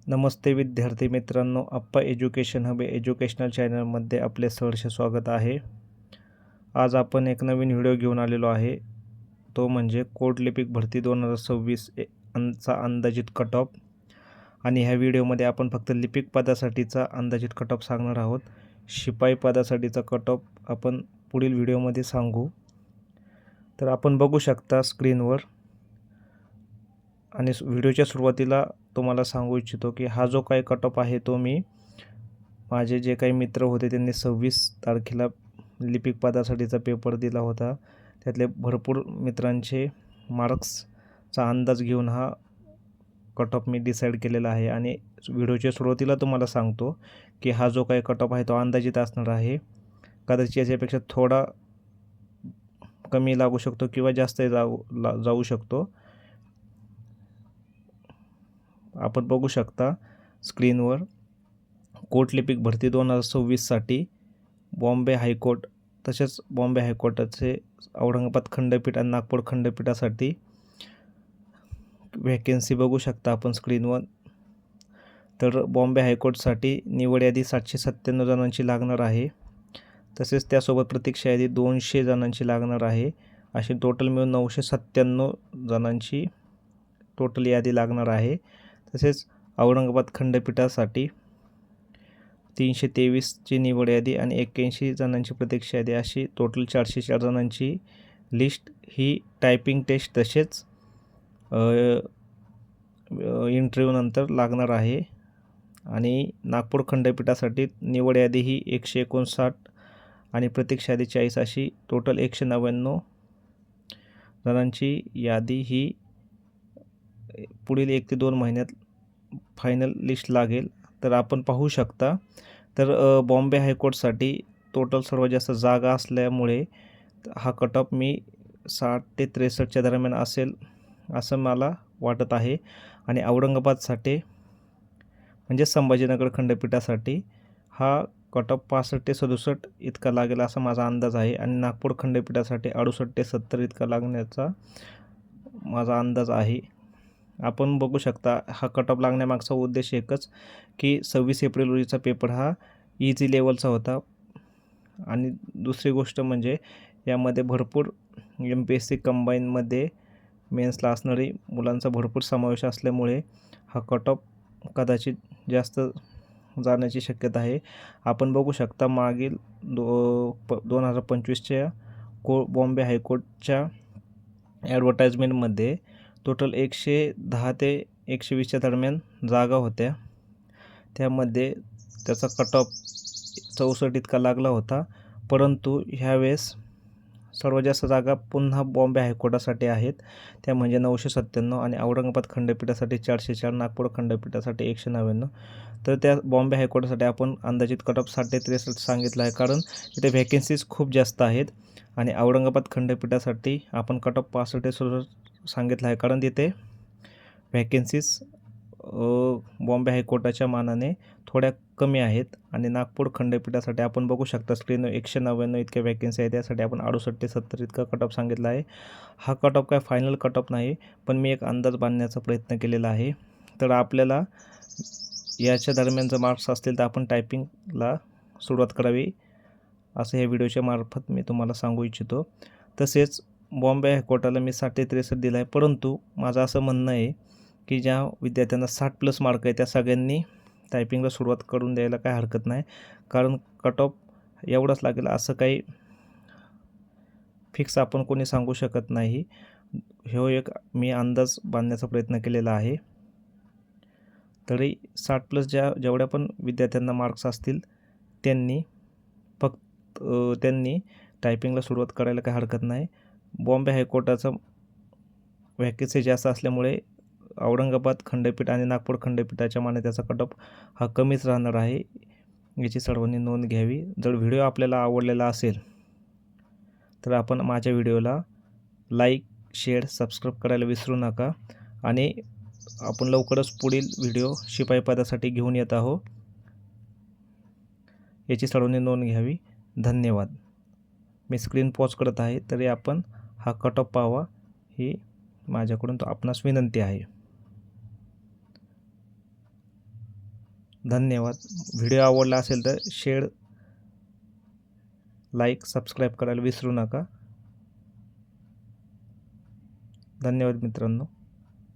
नमस्ते विद्यार्थी मित्रांनो, अप्पा education hub educational चॅनलमध्ये आपले सहर्ष स्वागत आहे। आज आपण एक नवीन व्हिडिओ घेऊन आलेलो आहे, तो म्हणजे कोड लिपिक भरती 2026 चा अंदाजित कट ऑफ। आणि ह्या व्हिडिओमध्ये आपण फक्त लिपिक पदासाठीचा अंदाजित कट ऑफ सांगणार आहोत। शिपाई पदासाठीचा कट ऑफ आपण पुढील व्हिडिओमध्ये सांगू। तर आपण बघू शकता स्क्रीनवर, आणि व्हिडिओच्या सुरुवातीला तुम्हाला सांगू इच्छितो की हा जो काही कट ऑफ आहे तो मी माझे जे काही मित्र होते त्यांनी 26 तारखेला लिपिक पदासाठीचा पेपर दिला होता, त्यातले भरपूर मित्रांचे मार्क्सचा अंदाज घेऊन हा कट ऑफ मी डिसाईड केलेला आहे। आणि व्हिडिओच्या सुरुवातीला तुम्हाला सांगतो की हा जो काही कट ऑफ आहे तो अंदाजित असणार आहे। कदाचित याच्यापेक्षा थोडा कमी लागू शकतो किंवा जास्त जाऊ शकतो। आपण बघू शकता स्क्रीनवर, कोर्ट लिपिक भरती 2026 साठी बॉम्बे हायकोर्ट, तसेच बॉम्बे हायकोर्टाचे औरंगाबाद खंडपीठ आणि नागपूर खंडपीठासाठी व्हॅकन्सी बघू शकता आपण स्क्रीनवर। तर बॉम्बे हायकोर्टसाठी निवड यादी 797 जणांची लागणार आहे, तसेच त्यासोबत प्रतीक्षा यादी 200 जणांची लागणार आहे। अशी टोटल मिळून 997 जणांची टोटल यादी लागणार आहे। तसेच औरंगाबाद खंडपीठासाठी 323 ची निवड यादी आणि 81 जणांची प्रतीक्षा यादी, अशी टोटल 404 जणांची लिस्ट ही टायपिंग टेस्ट तसेच इंटरव्ह्यू नंतर लागणार आहे। आणि नागपूर खंडपीठासाठी निवड यादी ही 159 आणि प्रतीक्षा यादी 40, अशी टोटल 199 जणांची यादी ही पुढील 1 ते 2 महिन्यात फायनल लिस्ट लागेल। तर आपण पाहू शकता, तर बॉम्बे हायकोर्टसाठी टोटल सर्वात जास्त जागा असल्यामुळे हा कट ऑफ मी 60 ते 63च्या दरम्यान असेल असं मला वाटत आहे। आणि औरंगाबादसाठी म्हणजे संभाजीनगर खंडपीठासाठी हा कट ऑफ 65 ते 67 इतका लागेल असा माझा अंदाज आहे। आणि नागपूर खंडपीठासाठी 68 ते 70 इतका लागण्याचा माझा अंदाज आहे। आपण बघू शकता हा कट ऑफ लागण्यामागचा उद्देश एकच की 26 एप्रिल रोजीचा पेपर हा इझी लेवलचा होता। आणि दुसरी गोष्ट म्हणजे यामध्ये भरपूर MPSC कंबाईनमध्ये मेन्सला असणारी मुलांचा भरपूर समावेश असल्यामुळे हा कट ऑफ कदाचित जास्त जाण्याची शक्यता आहे। आपण बघू शकता मागील 2025च्या बॉम्बे हायकोर्टच्या ॲडव्हर्टाइजमेंटमध्ये टोटल 110 ते 120च्या दरम्यान जागा होत्या, त्यामध्ये त्याचा कट ऑफ 64 इतका लागला होता। परंतु ह्यावेळेस सर्वात जास्त जागा पुन्हा बॉम्बे हायकोर्टासाठी आहेत, त्या म्हणजे 997 आणि औरंगाबाद खंडपीठासाठी 404, नागपूर खंडपीठासाठी 199। तर त्या बॉम्बे हायकोर्टासाठी आपण अंदाजित कट ऑफ 60 ते 63 सांगितलं आहे, कारण तिथे व्हॅकन्सीज खूप जास्त आहेत। आणि औरंगाबाद खंडपीठासाठी आपण कट ऑफ 65 ते 67 सांगितलं आहे, कारण तिथे व्हॅकन्सीज बॉम्बे हायकोर्टाच्या मानाने थोड्या कमी आहेत। आणि नागपूर खंडपीठासाठी आपण बघू शकता स्क्रीनवर 199 इतक्या व्हॅकन्सी आहेत, त्यासाठी आपण 68 ते 70 इतका कट ऑफ सांगितला आहे। हा कट ऑफ काय फायनल कट ऑफ नाही, पण मी एक अंदाज बांधण्याचा प्रयत्न केलेला आहे। तर आपल्याला याच्या दरम्यान जर मार्क्स असतील तर आपण टायपिंगला सुरुवात करावी, असं या व्हिडिओच्या मार्फत मी तुम्हाला सांगू इच्छितो। तसेच बॉम्बे हायकोर्टाला मी 60 ते 63 दिला आहे, परंतु माझं असं म्हणणं आहे की ज्या विद्यार्थ्यांना 60+ मार्क आहे त्या सगळ्यांनी टायपिंगला सुरुवात करून द्यायला काही हरकत नाही, कारण कट ऑफ एवढंच लागेल असं काही फिक्स आपण कोणी सांगू शकत नाही। ह्यो एक मी अंदाज बांधण्याचा प्रयत्न केलेला आहे। तरी 60+ जेवढ्या पण विद्यार्थ्यांना मार्क्स असतील त्यांनी टायपिंगला सुरुवात करायला काही हरकत नाही। बॉम्बे हायकोर्टाचा व्हॅकन्सी जास्त असल्यामुळे औरंगाबाद खंडपीठ आणि नागपूर खंडपीठाच्या मान्यतेचा कट ऑफ हा कमीच राहणार आहे, याची सर्वांनी नोंद घ्यावी। जर व्हिडिओ आपल्याला आवडलेला असेल तर आपण माझ्या व्हिडिओला लाईक, शेअर, सबस्क्राईब करायला विसरू नका। आणि आपण लवकरच पुढील व्हिडिओ शिपाई पदासाठी घेऊन येत आहोत, याची सर्वांनी नोंद घ्यावी। धन्यवाद। मी स्क्रीन पॉज करत आहे, तरी आपण हा कट ऑफ पाहावा ही माझ्याकडून आपणास विनंती आहे। धन्यवाद. व्हिडिओ आवडला असेल तर शेअर, लाईक, सबस्क्राईब करायला विसरू नका. धन्यवाद मित्रांनो.